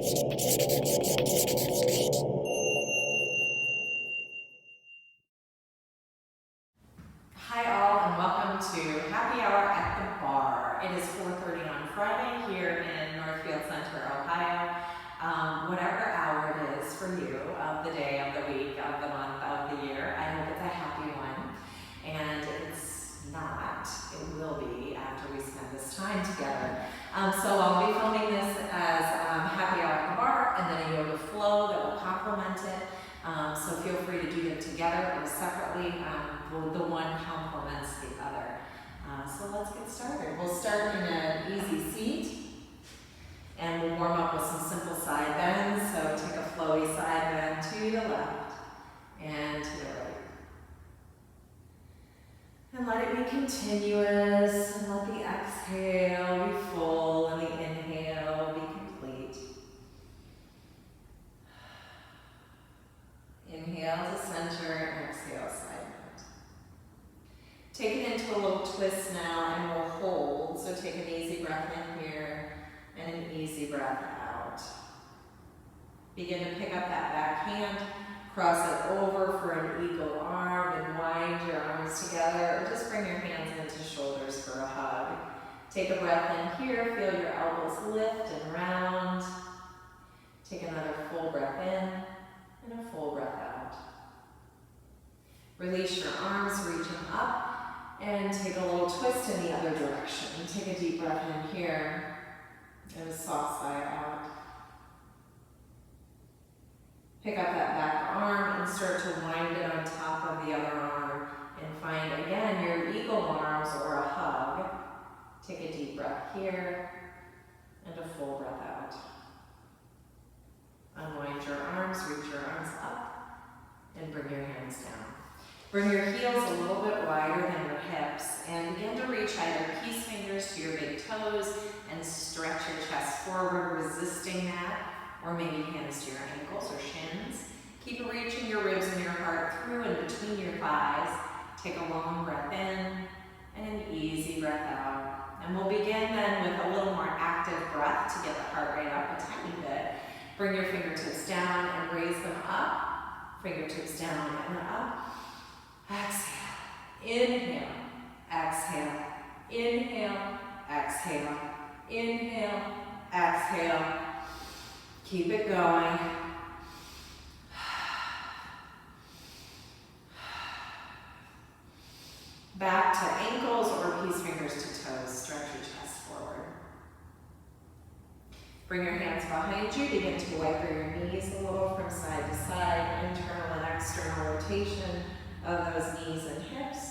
Hi all, and welcome to Happy Hour at the Bar. It is 4:30 on Friday here in Northfield Center, Ohio. Whatever hour it is for you, of the day, of the week, of the month, of the year, I hope it's a happy one. And it's not, it will be after we spend this time together. So I'll be filming this as Happy Hour at the Bar, and then a yoga flow that will complement it. So feel free to do them together or separately. The one complements the other. So let's get started. We'll start in an easy seat, and we'll warm up with some simple side bends. So take a flowy side bend to the left and to the right. And let it be continuous, and let the exhale be full and the inhale be complete. Inhale to center, exhale side bend. Take it into a little twist now, and we'll hold. So take an easy breath in here and an easy breath out. Begin to pick up that back hand, cross it over for an eagle arm, and wind your arms together, or just bring your hands into shoulders for a hug. Take a breath in here, feel your elbows lift and round. Take another full breath in and a full breath out. Release your arms, reach them up, and take a little twist in the other direction. Take a deep breath in here and a soft sigh out. Pick up that back arm and start to wind it on top of the other arm, and find again your eagle arms or a hug. Take a deep breath here and a full breath out. Unwind your arms, reach your arms up, and bring your hands down. Bring your heels a little bit wider than your hips, and begin to reach either peace fingers to your big toes and stretch your chest forward, resisting that, or maybe hands to your ankles or shins. Keep reaching your ribs and your heart through and between your thighs. Take a long breath in and an easy breath out. And we'll begin then with a little more active breath to get the heart rate up a tiny bit. Bring your fingertips down and raise them up. Fingertips down and up. Exhale. Inhale. Exhale. Inhale. Exhale. Inhale. Exhale. Keep it going. Back to ankles or peace fingers to toes. Stretch your chest forward. Bring your hands behind you. Begin to wiggle your knees a little from side to side. Internal and external rotation of those knees and hips.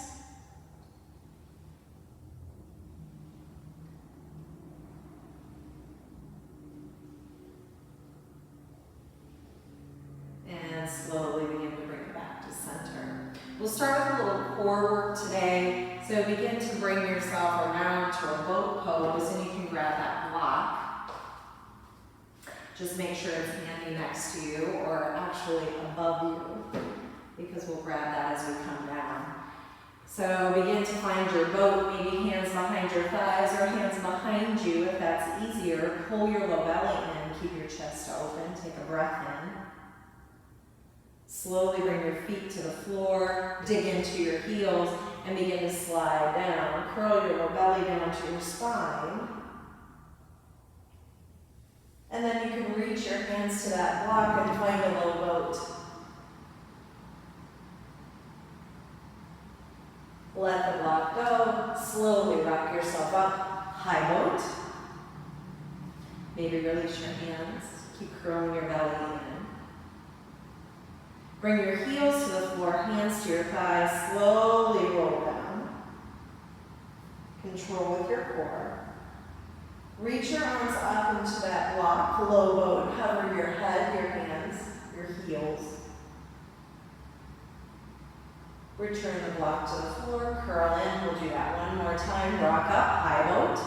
And slowly begin to bring it back to center. We'll start with a little core work today. So begin to bring yourself around to a boat pose, and you can grab that block. Just make sure it's handy next to you, or actually above you, because we'll grab that as we come down. So begin to find your boat, maybe hands behind your thighs or hands behind you if that's easier. Pull your low belly in, keep your chest open, take a breath in. Slowly bring your feet to the floor, dig into your heels, and begin to slide down. Curl your low belly down to your spine. And then you can reach your hands to that block and find a low boat. Let the block go. Slowly rock yourself up. High boat. Maybe release your hands. Keep curling your belly in. Bring your heels to the floor, hands to your thighs. Slowly roll down. Control with your core. Reach your arms up into that block. Low boat. Hover your head, your hands, your heels. Return the block to the floor, curl in. We'll do that one more time. Rock up, high boat.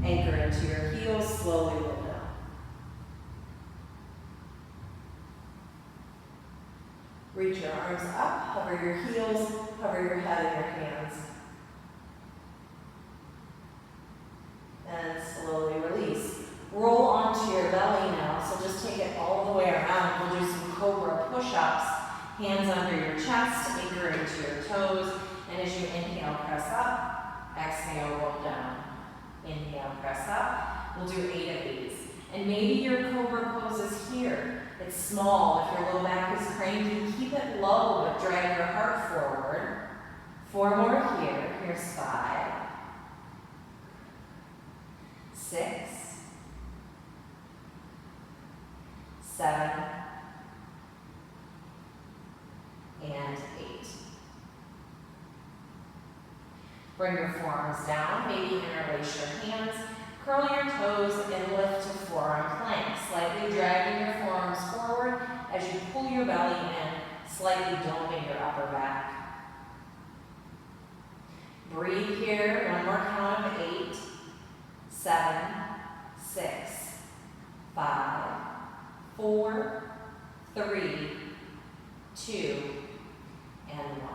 Anchor into your heels, slowly roll down. Reach your arms up, hover your heels, hover your head in your hands. Hands under your chest, anchor into your toes, and as you inhale, press up, exhale, roll down. Inhale, press up. We'll do 8 of these. And maybe your cobra pose is here. It's small. If your low back is craned, you keep it low, but drag your heart forward. 4 more here. Here's 5, 6, 7, and 8. Bring your forearms down, maybe interlace your hands, curl your toes, and lift to forearm plank. Slightly dragging your forearms forward as you pull your belly in, slightly doming your upper back. Breathe here, 1 more count of 8, 7, 6, 5, 4, 3, 2, and 1.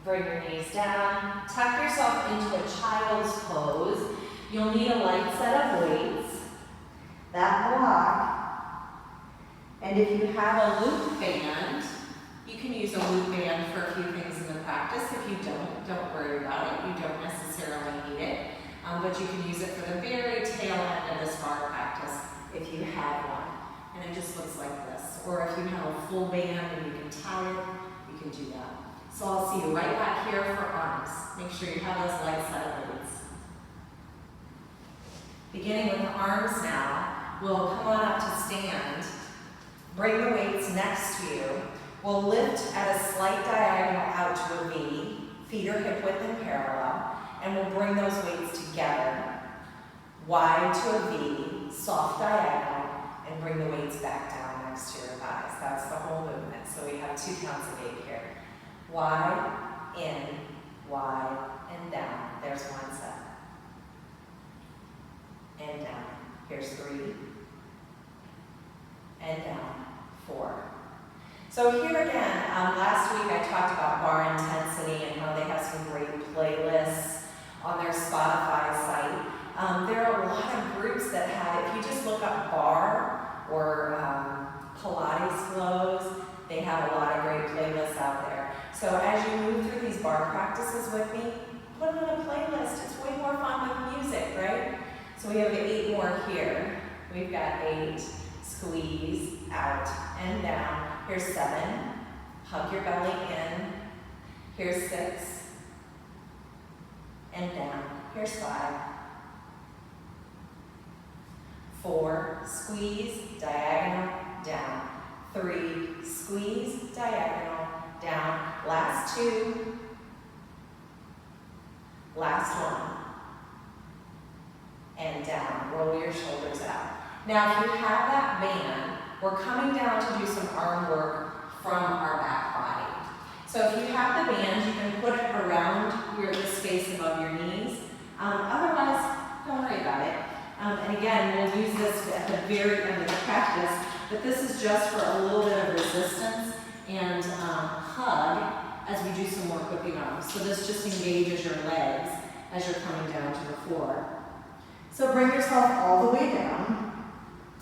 Bring your knees down, tuck yourself into a child's pose. You'll need a light set of weights, that block, and if you have a loop band, you can use a loop band for a few things in the practice. If you don't worry about it. You don't necessarily need it, but you can use it for the very tail end of this bar practice if you have one. And it just looks like this. Or if you have a full band and you can tie it, you can do that. So I'll see you right back here for arms. Make sure you have those light set of weights. Beginning with the arms now, we'll come on up to stand. Bring the weights next to you. We'll lift at a slight diagonal out to a V. Feet are hip width and parallel. And we'll bring those weights together. Wide to a V, soft diagonal, and bring the weights back down next to your thighs. That's the whole movement. So we have 2 counts of 8 here. Wide, in, wide, and down. There's 1 set. And down. Here's 3. And down. 4. So here again, last week I talked about bar intensity and how they have some great playlists on their Spotify site. There are a lot of groups that have, if you just look up bar or Pilates flows, they have a lot of great playlists out there. So as you move through these bar practices with me, put on a playlist. It's way more fun with music, right? So we have 8 more here. We've got 8, squeeze, out, and down. Here's 7, hug your belly in. Here's 6, and down. Here's 5, 4, squeeze, diagonal, down. 3, squeeze, diagonal, down. Last 2, last 1, and down. Roll your shoulders out. Now, if you have that band, we're coming down to do some arm work from our back body. So if you have the band, you can put it around the space above your knees. Otherwise, don't worry about it. And again, we'll use this at the very end of the practice, but this is just for a little bit of resistance and hug as we do some work with the arms. So this just engages your legs as you're coming down to the floor. So bring yourself all the way down.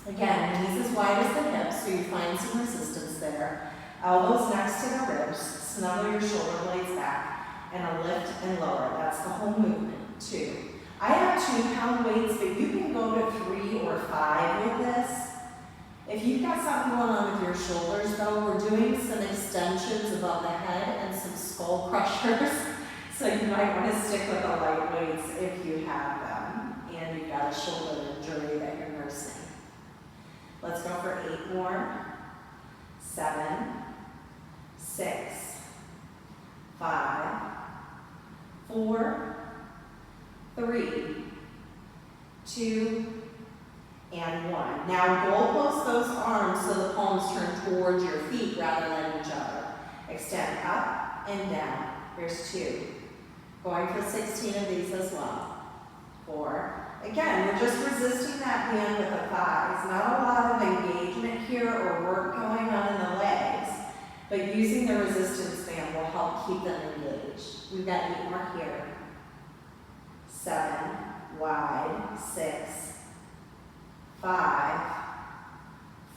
Again, knees as wide as the hips, so you find some resistance there. Elbows next to the ribs, snuggle your shoulder blades back, and a lift and lower. That's the whole movement. 2. I have 2-pound weights, but you can go to 3 or 5 with this. If you've got something going on with your shoulders, though, we're doing some extensions above the head and some skull crushers. So you might want to stick with the light weights if you have them, and you've got a shoulder injury that you're nursing. Let's go for 8 more. 7, 6, 5, 4, 3, 2, and 1. Now goalpost those arms so the palms turn towards your feet rather than each other. Extend up and down. Here's 2. Going for 16 of these as well. 4. Again, we're just resisting that band with the thighs. Not a lot of engagement here or work going on in the legs, but using the resistance band will help keep them engaged. We've got 8 more here. 7, wide, 6, 5,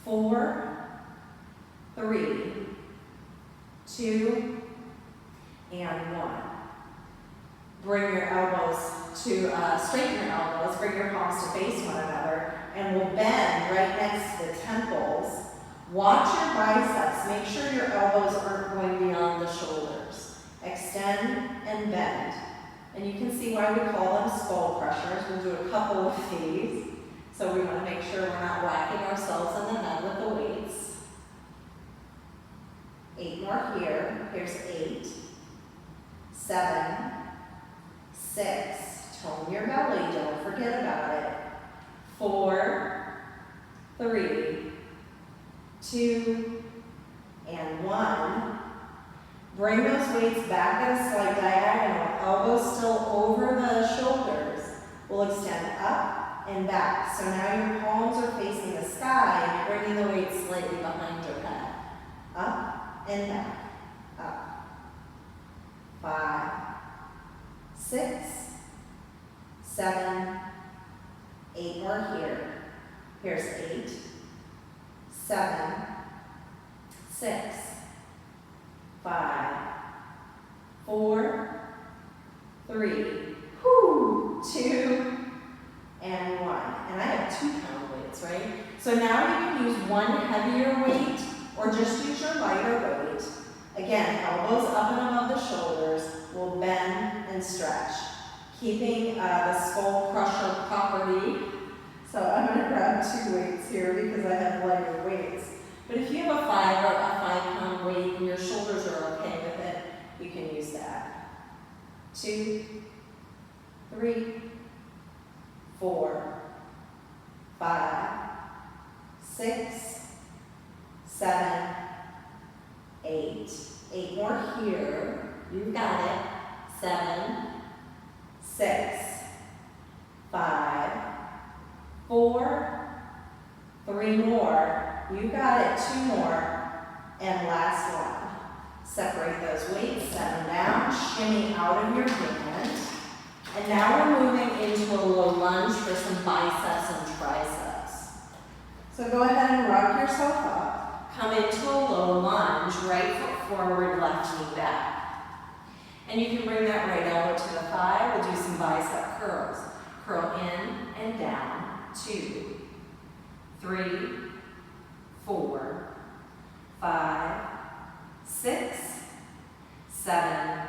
4, 3, 2, and 1. Bring your elbows to, straighten your elbows, bring your palms to face one another, and we'll bend right next to the temples. Watch your biceps. Make sure your elbows aren't going beyond the shoulders. Extend and bend. And you can see why we call them skull crushers. We'll do a couple of these. So we want to make sure we're not whacking ourselves in the head with the weights. 8 more here. Here's 8, 7, 6. Tone your belly. Don't forget about it. 4, 3, 2, and 1. Bring those weights back at a slight diagonal. Elbows still over the shoulders. We'll extend up and back. So now your palms are facing the sky, bringing the weight slightly behind your head. Up and back. Up. 5, 6, 7, 8 more here. Here's 8, 7, 6, 5, 4, 3, 2, and 1. And I have 2 pound weights, right? So now you can use one heavier weight or just use your lighter weight. Again, elbows up and above the shoulders. We'll bend and stretch, keeping the skull crusher property. So I'm going to grab 2 weights here because I have lighter weights. But if you have a 5 or a 5 pound weight and your shoulders are okay with it, you can use that. 2, 3, 4, 5, 6, 7, 8. 8 more here. You've got it. 7, 6, 5, 4, 3 more. You got it. 2 more. And last one. Separate those weights, set them down, shimmy out of your hand. And now we're moving into a low lunge for some biceps and triceps. So go ahead and rock yourself up. Come into a low lunge, right foot forward, left knee back. And you can bring that right elbow to the thigh. We'll do some bicep curls. Curl in and down. 2, 3, 4, 5, 6, 7,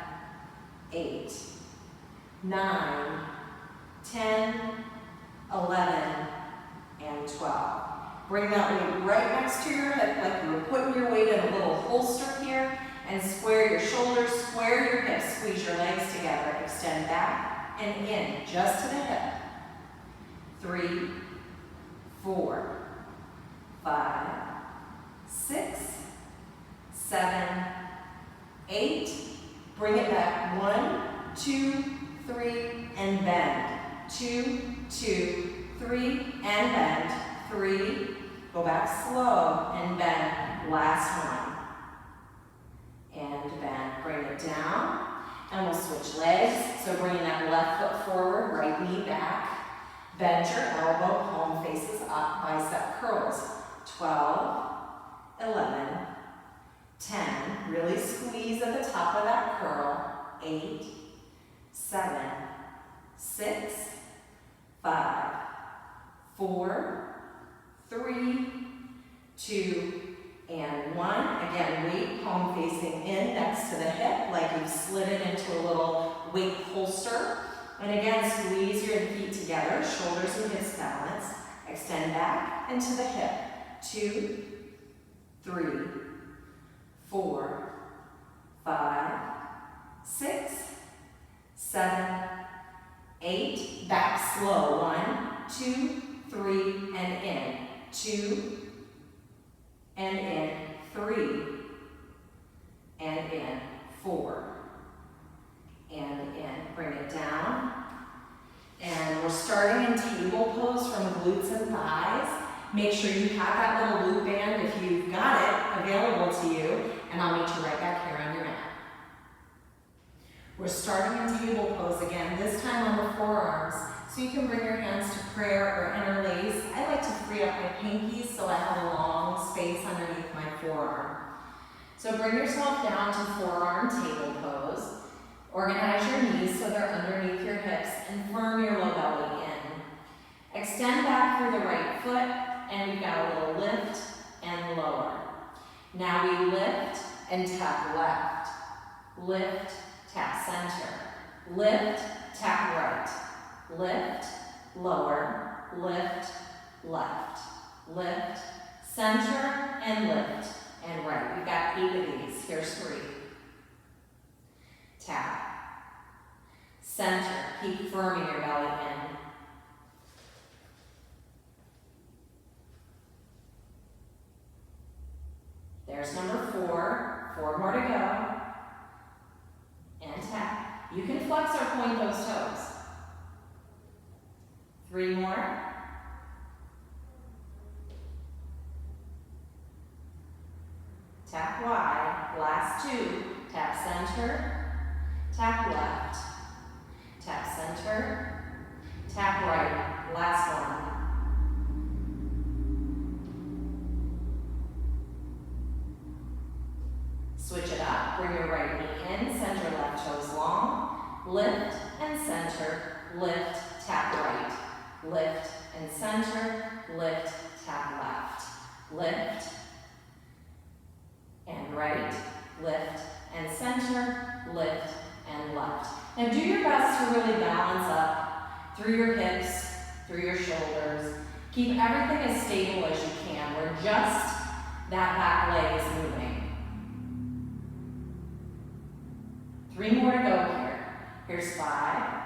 8, 9, 10, 11, and 12. Bring that weight right next to your hip like you were putting your weight in a little holster here, and square your shoulders, square your hips, squeeze your legs together, extend back and in, just to the hip. 3, 4, 5, 6, 7, 8. Bring it back. 1, 2, 3, and bend. 2, 2, 3, and bend. 3, go back slow and bend. Last one. And bend. Bring it down. And we'll switch legs. So bringing that left foot forward, right knee back. Bend your elbow, palm faces up, bicep curls. 12, 11, 10. Really squeeze at the top of that curl. 8, 7, 6, 5, 4, 3, 2, and 1. Again, weight palm facing in next to the hip, like you've slid it into a little weight holster. And again, squeeze your feet together, shoulders and hips balance. Extend back into the hip. 2, 3, 4, 5, 6, 7, 8. Back slow. 1, 2, 3, and in. 2, and in. 3, and in. 4, and in. Bring it down. And we're starting in table pose from glutes and thighs. Make sure you have that little loop band if you've got it available to you. And I'll meet you right back here on your mat. We're starting in table pose again, this time on the forearms. So you can bring your hands to prayer or interlace. I like to free up my pinkies so I have a long space underneath my forearm. So bring yourself down to forearm table pose. Organize your knees so they're underneath your hips and firm your low belly in. Extend back through the right foot, and we've got a little lift and lower. Now we lift and tap left. Lift, tap center. Lift, tap right. Lift, lower, lift, left. Lift, center, and lift, and right. We've got 8 of these. Here's 3. Tap. Center. Keep firming your belly in. There's number 4. 4 more to go. And tap. You can flex or point those toes. 3 more. Tap wide. Last 2. Tap center. Tap left. Tap center. Tap right. Last one. Switch it up. Bring your right knee in. Center left toes long. Lift and center. Lift. Tap right. Lift and center. Lift. Tap left. Lift and right. Lift and center. Lift and left. Now do your best to really balance up through your hips, through your shoulders. Keep everything as stable as you can where just that back leg is moving. 3 more to go here. Here's 5.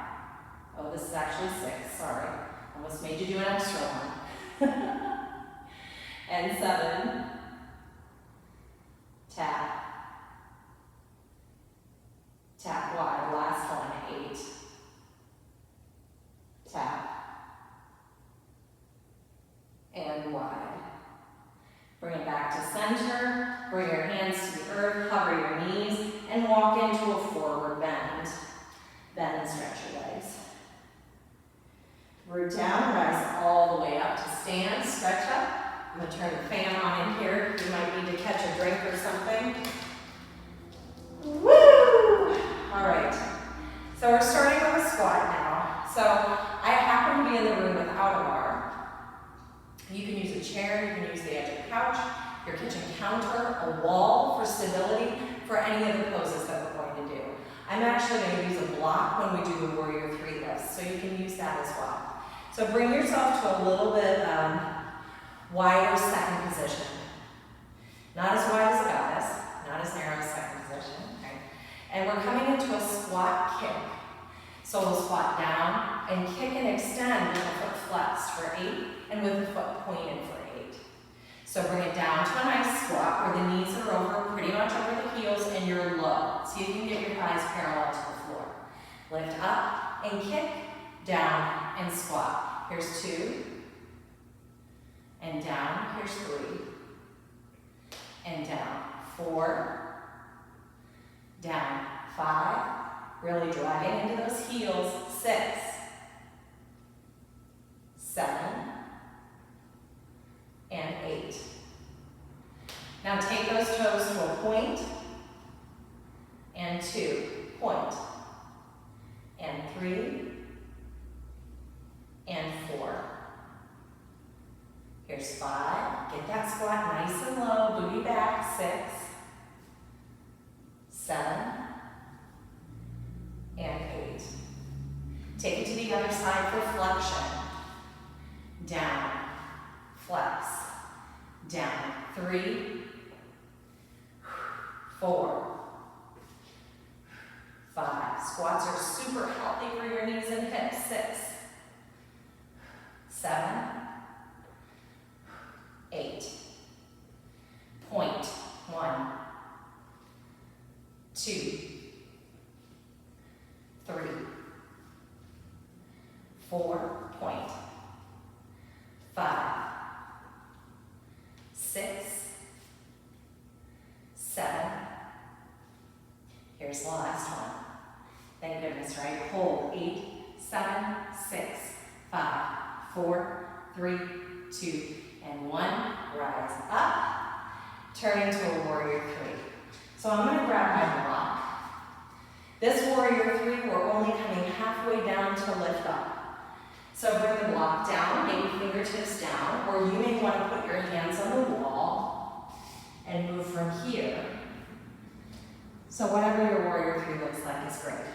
Oh, this is actually 6, sorry. Almost made you do an extra one. And 7. Tap. Tap wide, last one, 8. Tap. And wide. Bring it back to center. Bring your hands to the earth, cover your knees, and walk into a forward bend. Bend and stretch your legs. Root down, rise all the way up to stand, stretch up. I'm going to turn the fan on in here. You might need to catch a drink or something. Woo! All right. So we're starting with a squat now. So I happen to be in the room without a bar. You can use a chair, you can use the edge of the couch, your kitchen counter, a wall for stability, for any of the poses that we're going to do. I'm actually going to use a block when we do the Warrior 3 lifts, so you can use that as well. So bring yourself to a little bit wider second position. Not as wide as a goddess, not as narrow as second position. Okay? And we're coming into a squat kick. So we'll squat down and kick and extend with the foot flexed for 8 and with the foot pointed for 8. So bring it down to a nice squat where the knees are over, pretty much over the heels, and you're low. See if you can get your thighs parallel to the floor. Lift up and kick, down and squat. Here's 2. And down. Here's 3. And down. 4. Down. 5. Really driving into those heels. 6. 7. And 8. Now take those toes to a point. And 2. Point. And 3. And 4. Here's 5. Get that squat nice and low. Booty back. 6. 7. And 8. Take it to the other side for flexion. Down. Flex. Down. 3. 4. 5. Squats are super healthy for your knees and hips. 6. 7. 8. Point. 1. 2. 3. 4. Point. 5. 6. 7. Here's the last one. Thank goodness, right? Hold. 8, 7, 6, 5, 4, 3, 2, and 1. Rise up. Turn into a Warrior 3. So I'm going to grab my block. This warrior three, we're only coming halfway down to lift up. So bring the block down, maybe fingertips down, or you may want to put your hands on the wall and move from here. So whatever your warrior three looks like is great.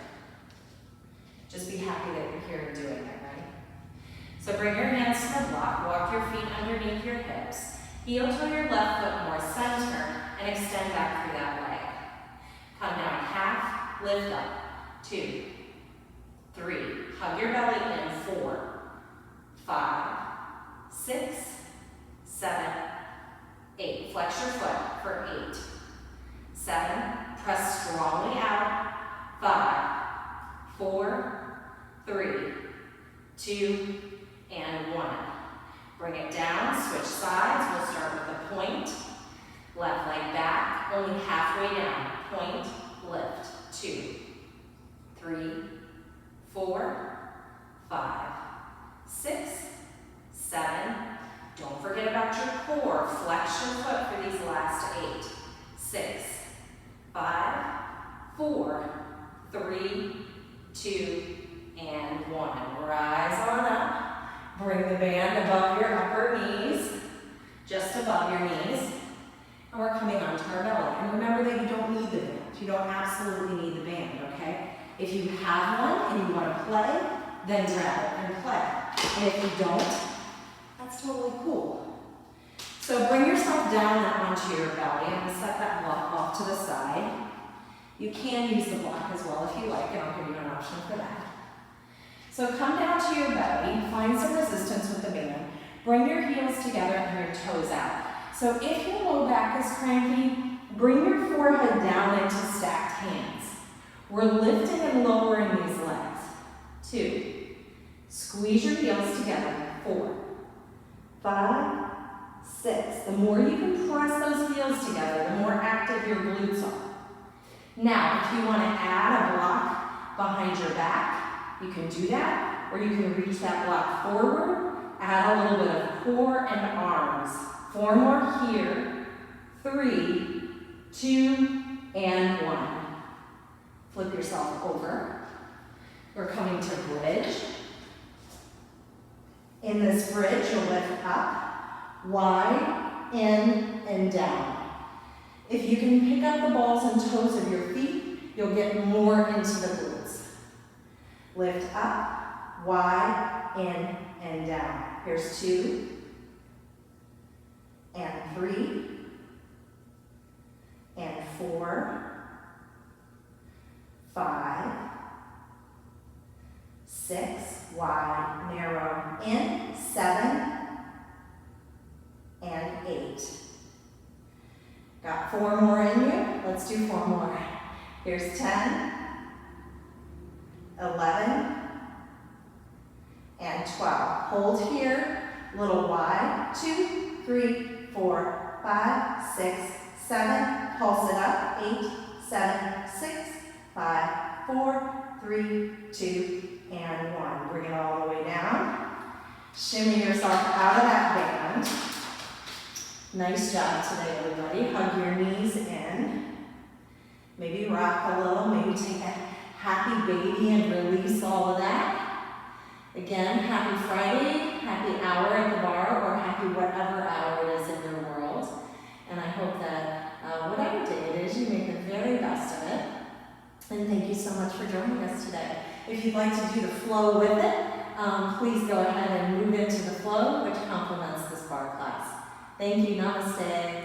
Just be happy that you're here and doing it, right? So bring your hands to the block, walk your feet underneath your hips, heel to your left foot more center, and extend back through that leg. Come down half, lift up, 2, 3, hug your belly in, 4, 5, 6, 7, 8. Flex your foot for 8, 7, press strongly out, 5, 4, 3, 2, and 1. Bring it down, switch sides. We'll start with a point. Left leg back, only halfway down. Point, lift. 2, 3, 4, 5, 6, 7. Don't forget about your core. Flex your foot for these last 8. 6, 5, 4, 3, 2, and 1. Rise on up. Bring the band above your upper knees, just above your knees. And we're coming onto our belly. And remember that you don't need the band. You don't absolutely need the band, okay? If you have one and you want to play, then grab it and play. And if you don't, that's totally cool. So bring yourself down onto your belly. I'm going to set that block off to the side. You can use the block as well if you like, and I'll give you an option for that. So come down to your belly, find some resistance with the band. Bring your heels together and your toes out. So if your low back is cranky, bring your forehead down into stacked hands. We're lifting and lowering these legs. 2, squeeze your heels together. 4, 5, 6. The more you can press those heels together, the more active your glutes are. Now, if you want to add a block behind your back, you can do that, or you can reach that block forward, add a little bit of core and arms. 4 more here, 3, 2, and 1. Flip yourself over. We're coming to bridge. In this bridge, you'll lift up, wide, in, and down. If you can pick up the balls and toes of your feet, you'll get more into the glutes. Lift up, wide, in, and down. Here's 2, and 3, and 4, 5, 6, wide, narrow, in, 7, and 8. Got 4 more in you. Let's do 4 more. Here's 10, 11, and 12. Hold here, little wide. 2, 3, 4, 5, 6, 7. Pulse it up. 8, 7, 6, 5, 4, 3, 2, and 1. Bring it all the way down. Shimmy yourself out of that band. Nice job today, everybody. Hug your knees in. Maybe rock a little. Maybe take a happy baby and release all of that. Again, happy Friday, happy hour at the bar, or happy whatever hour it is in your world. And I hope that whatever day it is, you make the very best of it. And thank you so much for joining us today. If you'd like to do the flow with it, please go ahead and move into the flow, which complements this bar class. Thank you. Namaste.